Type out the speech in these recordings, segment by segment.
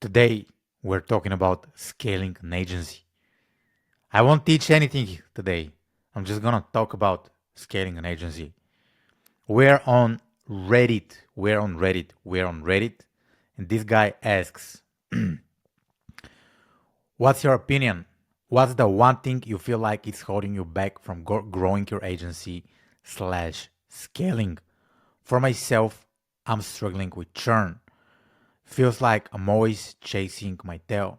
Today, we're talking about scaling an agency. I won't teach anything today. I'm just gonna talk about scaling an agency. We're on Reddit. We're on Reddit. We're on Reddit. And this guy asks, what's your opinion? What's the one thing you feel like is holding you back from growing your agency slash scaling? For myself, I'm struggling with churn. Feels like I'm always chasing my tail.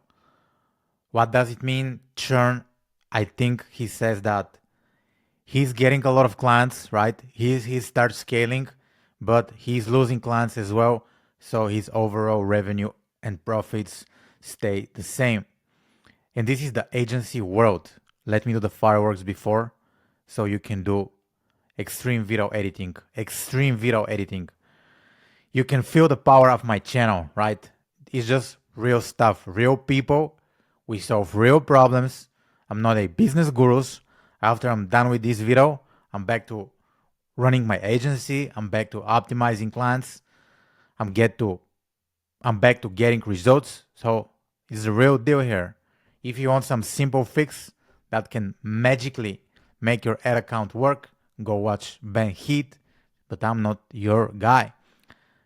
What does it mean, churn? I think he says that he's getting a lot of clients, right? He starts scaling, but he's losing clients as well. So his overall revenue and profits stay the same. And this is the agency world. Let me do the fireworks before so you can do extreme video editing. Extreme video editing. You can feel the power of my channel, right? It's just real stuff, real people. We solve real problems. I'm not a business guru. After I'm done with this video, I'm back to running my agency. I'm back to optimizing clients. I'm get to I'm back to getting results. So it's the real deal here. If you want some simple fix that can magically make your ad account work, go watch Ben Heat. But I'm not your guy.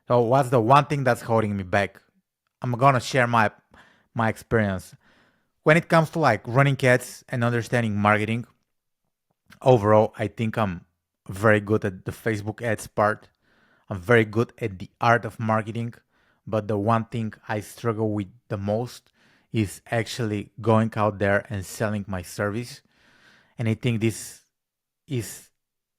So what's the one thing that's holding me back? I'm gonna share my experience. When it comes to like running ads and understanding marketing, overall I think I'm very good at the Facebook ads part. I'm very good at the art of marketing, but the one thing I struggle with the most is actually going out there and selling my service. And I think this is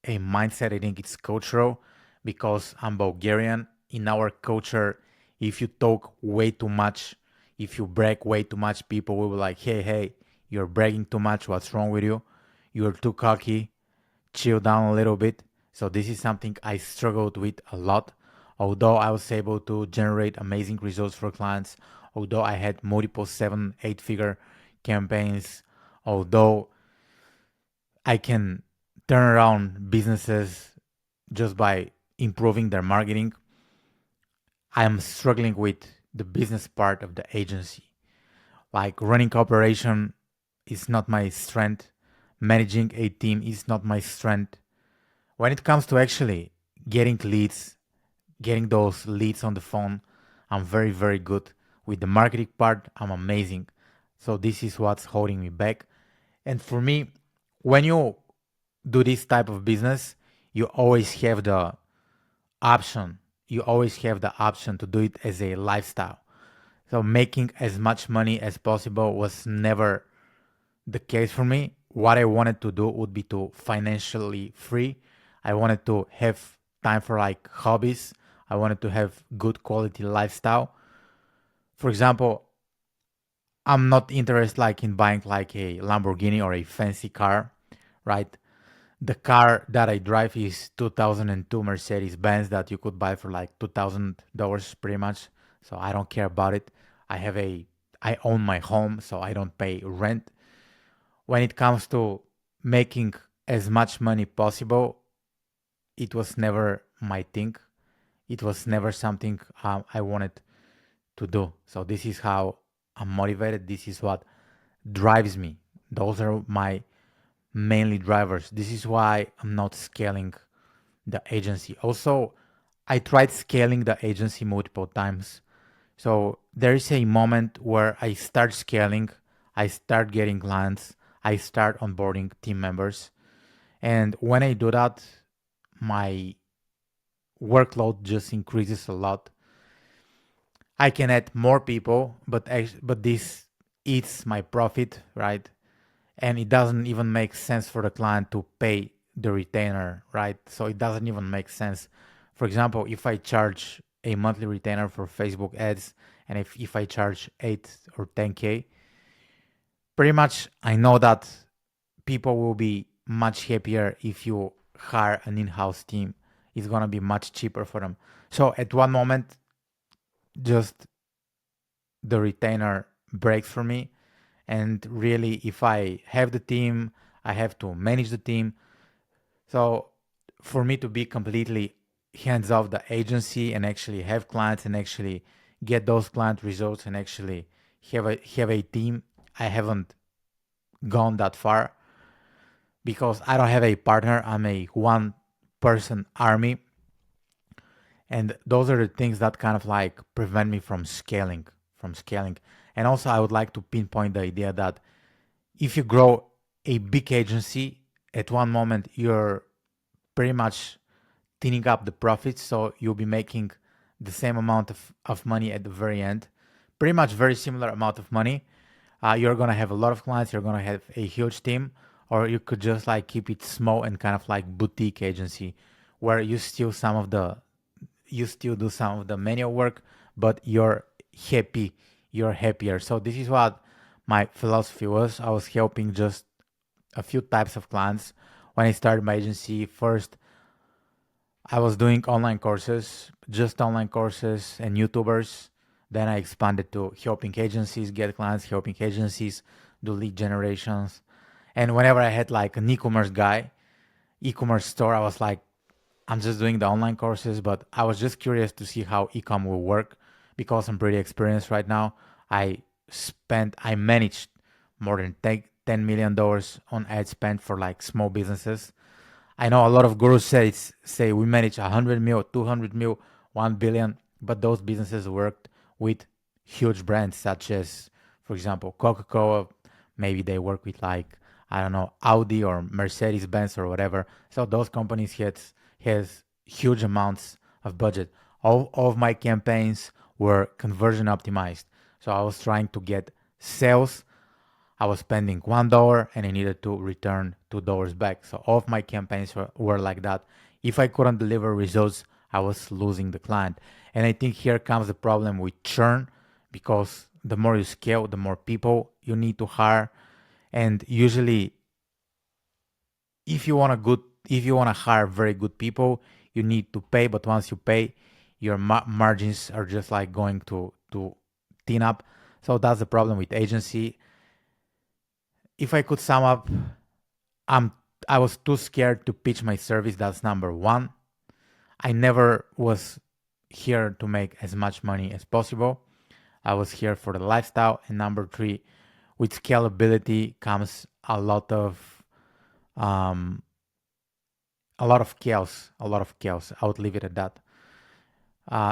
a mindset. I think it's cultural because I'm Bulgarian. In our culture, if you talk way too much, if you brag way too much, people will be like, hey, you're bragging too much. What's wrong with you? You're too cocky. Chill down a little bit. So this is something I struggled with a lot. Although I was able to generate amazing results for clients, although I had multiple 7, 8 figure campaigns, although I can turn around businesses just by improving their marketing, I am struggling with the business part of the agency. Like running operation is not my strength. Managing a team is not my strength. When it comes to actually getting leads, getting those leads on the phone, I'm very, very good. With the marketing part, I'm amazing. So this is what's holding me back. And for me, when you do this type of business, you always have the option. You always have the option to do it as a lifestyle. So making as much money as possible was never the case for me. What I wanted to do would be to financially free. I wanted to have time for like hobbies. I wanted to have good quality lifestyle. For example, I'm not interested like in buying like a Lamborghini or a fancy car, right? The car that I drive is 2002 Mercedes Benz that you could buy for like $2,000 pretty much. So I don't care about it. I own my home, so I don't pay rent. When it comes to making as much money possible, it was never my thing. It was never something I wanted to do. So this is how I'm motivated. This is what drives me. Those are my mainly drivers. This is why I'm not scaling the agency. Also, I tried scaling the agency multiple times. So there is a moment where I start scaling, I start getting clients, I start onboarding team members. And when I do that, my workload just increases a lot. I can add more people, but this eats my profit, right? And it doesn't even make sense for the client to pay the retainer, right? So it doesn't even make sense. For example, if I charge a monthly retainer for Facebook ads, and if I charge 8 or 10K, pretty much I know that people will be much happier if you hire an in-house team. It's gonna be much cheaper for them. So at one moment, just the retainer breaks for me. And really, if I have the team, I have to manage the team. So for me to be completely hands off the agency and actually have clients and actually get those client results and actually have a team. I haven't gone that far because I don't have a partner. I'm a one person army, and those are the things that kind of like prevent me from scaling. And also I would like to pinpoint the idea that if you grow a big agency, at one moment you're pretty much thinning up the profits, so you'll be making the same amount of money at the very end, pretty much very similar amount of money. You're gonna have a lot of clients, you're gonna have a huge team, or you could just like keep it small and kind of like boutique agency where you still do some of the manual work, but happy, you're happier. So this is what my philosophy was. I was helping just a few types of clients. When I started my agency, first I was doing online courses, just online courses and YouTubers. Then I expanded to helping agencies get clients, helping agencies do lead generations. And whenever I had like an e-commerce guy, e-commerce store, I was like, I'm just doing the online courses, but I was just curious to see how e-com will work because I'm pretty experienced right now. I managed more than $10 million on ad spend for like small businesses. I know a lot of gurus say we manage 100 mil, 200 mil, 1 billion, but those businesses worked with huge brands such as, for example, Coca-Cola. Maybe they work with like, I don't know, Audi or Mercedes-Benz or whatever. So those companies has huge amounts of budget. All of my campaigns were conversion optimized. So I was trying to get sales. I was spending $1 and I needed to return $2 back. So all of my campaigns were like that. If I couldn't deliver results, I was losing the client. And I think here comes the problem with churn, because the more you scale, the more people you need to hire. And usually if you want to hire very good people, you need to pay, but once you pay, your margins are just like going to thin up. So that's the problem with agency. If I could sum up, I'm I was too scared to pitch my service. That's number one. I never was here to make as much money as possible. I was here for the lifestyle. And number three, with scalability comes um, a lot of chaos. A lot of chaos. I would leave it at that.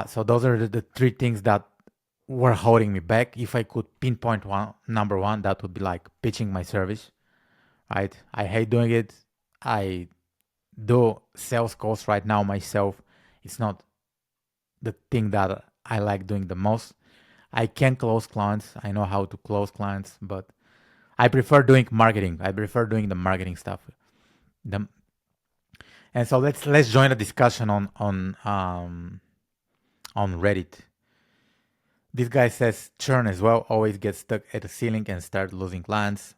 So those are the three things that were holding me back. If I could pinpoint number one, that would be like pitching my service. Right? I hate doing it. I do sales calls right now myself. It's not the thing that I like doing the most. I can close clients. I know how to close clients, but I prefer doing marketing. I prefer doing the marketing stuff. The, and so let's join the discussion on Reddit. This guy says churn as well. Always get stuck at the ceiling and start losing clients.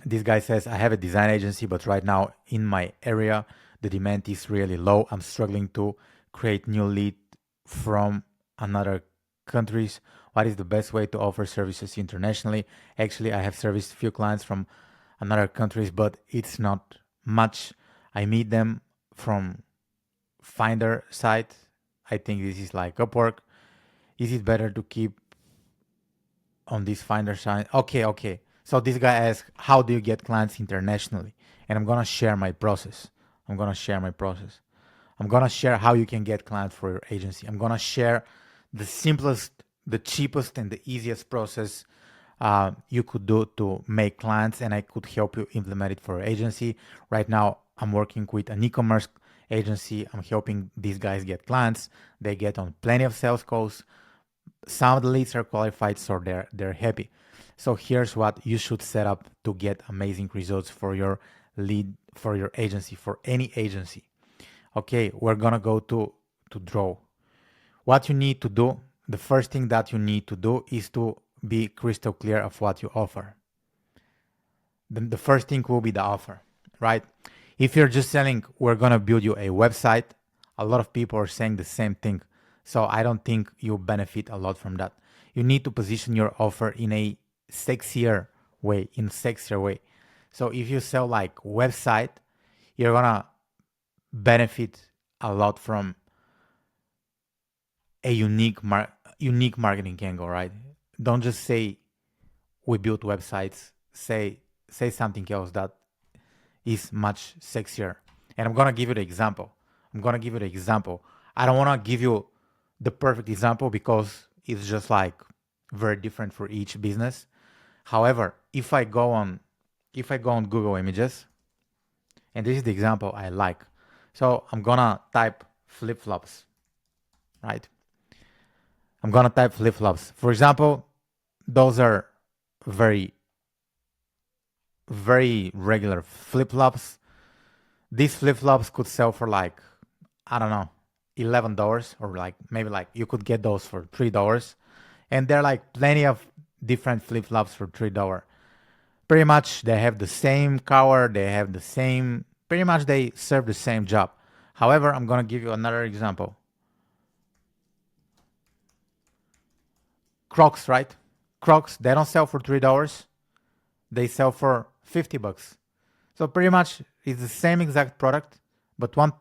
This guy says, I have a design agency, but right now in my area, the demand is really low. I'm struggling to create new lead from another countries. What is the best way to offer services internationally? Actually, I have serviced a few clients from another countries, but it's not much. I meet them from Finder site. I think this is like Upwork. Is it better to keep on this Finder site? Okay. So this guy asks, how do you get clients internationally? And I'm gonna share my process. I'm gonna share how you can get clients for your agency. I'm gonna share the simplest, the cheapest, and the easiest process you could do to make clients, and I could help you implement it for your agency. Right now, I'm working with an e-commerce agency. I'm helping these guys get clients. They get on plenty of sales calls. Some of the leads are qualified, so they're happy. So here's what you should set up to get amazing results for your lead, for your agency, for any agency. Okay, we're gonna go to draw. What you need to do, the first thing that you need to do is to be crystal clear of what you offer. Then the first thing will be the offer, right? If you're just selling, we're gonna build you a website. A lot of people are saying the same thing. So I don't think you'll benefit a lot from that. You need to position your offer in a sexier way, So if you sell like website, you're gonna benefit a lot from a unique marketing angle, right? Don't just say we build websites. Say something else that is much sexier. And I'm gonna give you the example. I don't wanna give you the perfect example because it's just like very different for each business. However, if I go on Google Images, and this is the example I like. So I'm gonna type flip-flops, right? I'm gonna type flip-flops. For example, those are very, very regular flip-flops. These flip-flops could sell for like, I don't know, $11, or like maybe like you could get those for $3. And there are like plenty of different flip-flops for $3. Pretty much they have the same color, pretty much they serve the same job. However, I'm gonna give you another example. Crocs, right? Crocs, they don't sell for $3. They sell for $50. So pretty much it's the same exact product, but one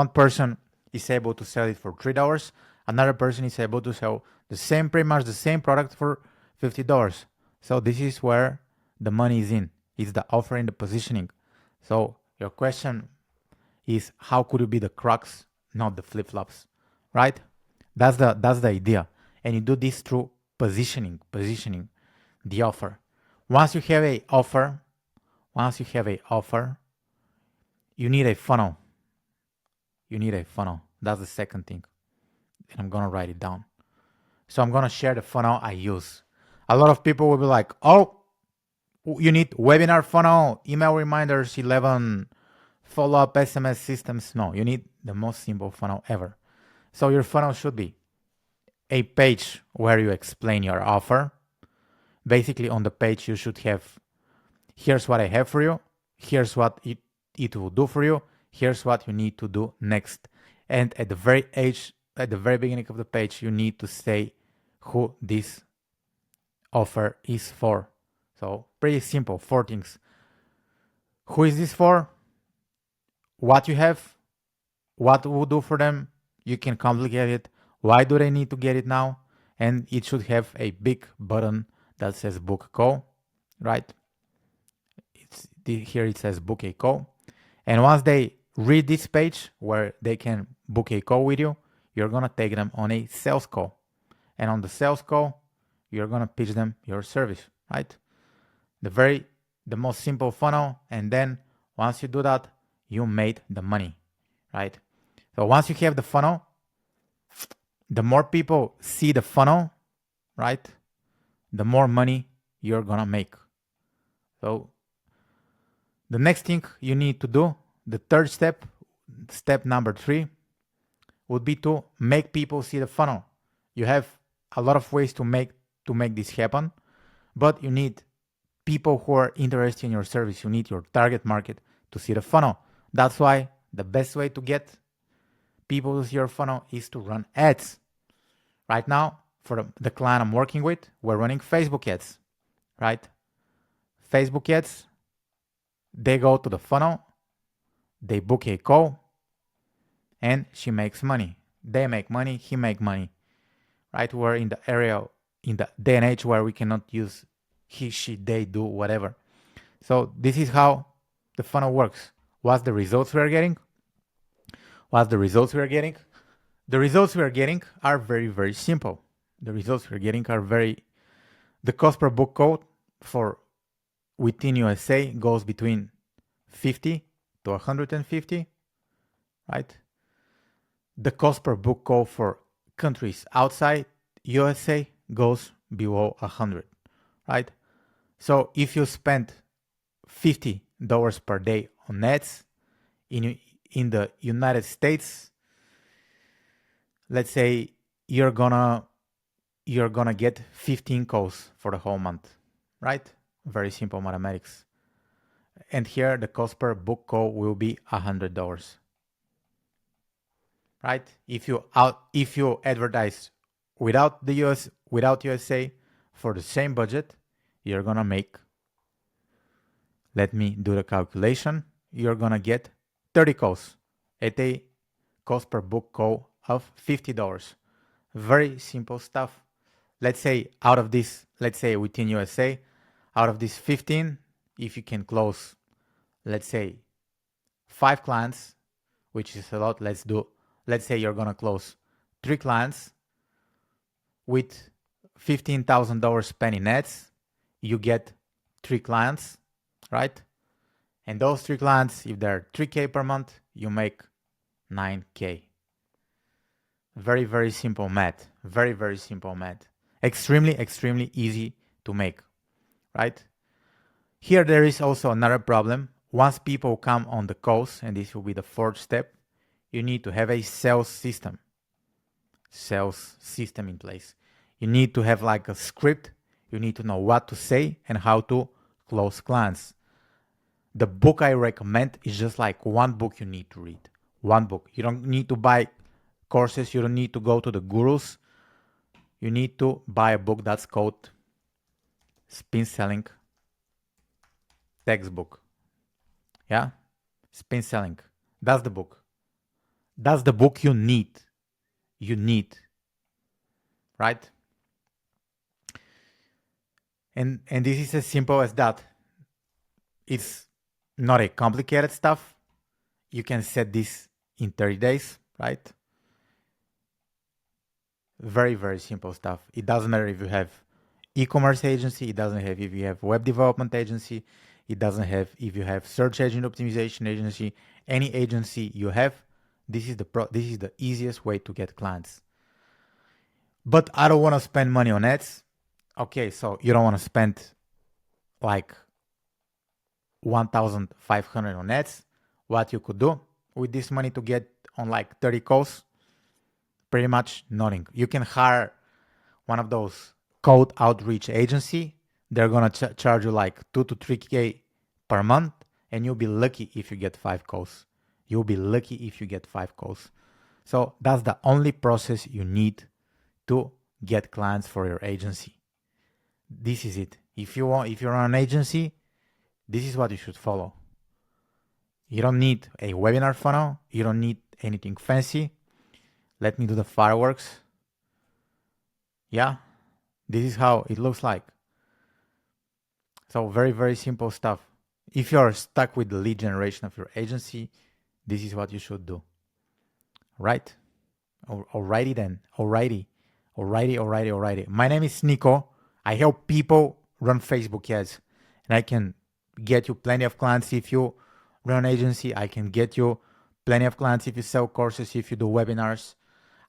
person is able to sell it for $3. Another person is able to sell pretty much the same product for $50. So this is where the money is in. It's the offer and the positioning. So your question is, how could it be the Crocs, not the flip-flops, right? That's the idea. And you do this through positioning the offer. Once you have a offer, you need a funnel. That's the second thing. And I'm gonna write it down. So I'm gonna share the funnel I use. A lot of people will be like, oh, you need webinar funnel, email reminders, 11 follow-up SMS systems. No, you need the most simple funnel ever. So your funnel should be a page where you explain your offer. Basically, on the page, you should have, here's what I have for you, here's what it will do for you, here's what you need to do next. And at the very beginning of the page, you need to say who this offer is for. So pretty simple, 4 things. Who is this for? What you have? What will do for them? You can complicate it. Why do they need to get it now? And it should have a big button that says book a call, right? Here it says book a call. And once they read this page where they can book a call with you, you're going to take them on a sales call. And on the sales call, you're going to pitch them your service, right? The most simple funnel. And then once you do that, you made the money, right? So once you have the funnel, the more people see the funnel, right, the more money you're gonna make. So the next thing you need to do, the third step number 3, would be to make people see the funnel. You have a lot of ways to make this happen, but you need people who are interested in your service. You need your target market to see the funnel. That's why the best way to get people to see your funnel is to run ads. Right now, for the client I'm working with, we're running Facebook ads, right? Facebook ads, they go to the funnel, they book a call, and she makes money. They make money, he make money, right? We're in the day and age where we cannot use he, she, they, do, whatever. So this is how the funnel works. What's the results we are getting? The results we are getting are very, very simple. The cost per book code for within USA goes between 50 to 150, right? The cost per book code for countries outside USA goes below 100, right? So if you spend $50 per day on ads in the United States, let's say you're gonna get 15 calls for the whole month, right? Very simple mathematics. And here the cost per book call will be $100, right? If you advertise without USA for the same budget, you're gonna make, let me do the calculation, you're gonna get 30 calls at a cost per book call of $50. Very simple stuff. Let's say out of this, let's say within USA, out of these 15, if you can close, let's say 5 clients, which is a lot, let's say you're gonna close 3 clients with $15,000 spent in ads, you get 3 clients, right? And those 3 clients, if they're 3K per month, you make 9K. Very, very simple math. Very, very simple math. Extremely, extremely easy to make, right? Here there is also another problem. Once people come on the course, and this will be the fourth step, you need to have a sales system in place. You need to have like a script. You need to know what to say and how to close clients. The book I recommend is just like one book you need to read. One book. You don't need to buy courses. You don't need to go to the gurus. You need to buy a book that's called Spin Selling Textbook. Yeah? Spin Selling. That's the book. That's the book you need. You need. Right? And this is as simple as that. It's not a complicated stuff. You can set this in 30 days, right? Very, very simple stuff. It doesn't matter if you have e-commerce agency. It doesn't have if you have web development agency. It doesn't have if you have search engine optimization agency. Any agency you have, this is the easiest way to get clients. But I don't want to spend money on ads. Okay, so you don't want to spend like 1,500 on ads. What you could do with this money to get on like 30 calls, pretty much nothing. You can hire one of those cold outreach agency. They're gonna charge you like 2 to 3K per month, and you'll be lucky if you get 5 calls. You'll be lucky if you get 5 calls. So that's the only process you need to get clients for your agency. This is it. If you're an agency, this is what you should follow. You don't need a webinar funnel. You don't need anything fancy. Let me do the fireworks. Yeah, this is how it looks like. So very, very simple stuff. If you're stuck with the lead generation of your agency, this is what you should do. Right? Alrighty then. Alrighty. My name is Niko. I help people run Facebook ads. And I can get you plenty of clients if you run an agency. I can get you plenty of clients if you sell courses, if you do webinars.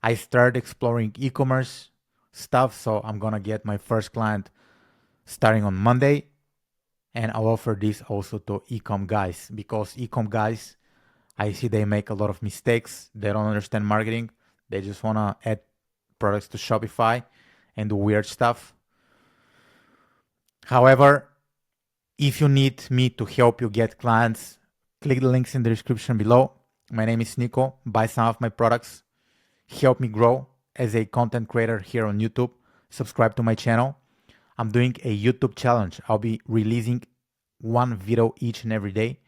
I started exploring e-commerce stuff, so I'm gonna get my first client starting on Monday. And I'll offer this also to e-com guys, because e-com guys, I see they make a lot of mistakes. They don't understand marketing. They just wanna add products to Shopify and do weird stuff. However, if you need me to help you get clients, click the links in the description below. My name is Niko. Buy some of my products. Help me grow as a content creator here on YouTube. Subscribe to my channel. I'm doing a YouTube challenge. I'll be releasing one video each and every day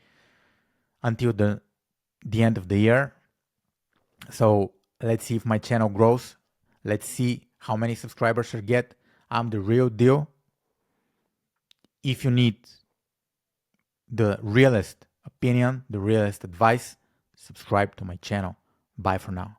until the end of the year. So let's see if my channel grows. Let's see how many subscribers I get. I'm the real deal. If you need the realest opinion, the realest advice, subscribe to my channel. Bye for now.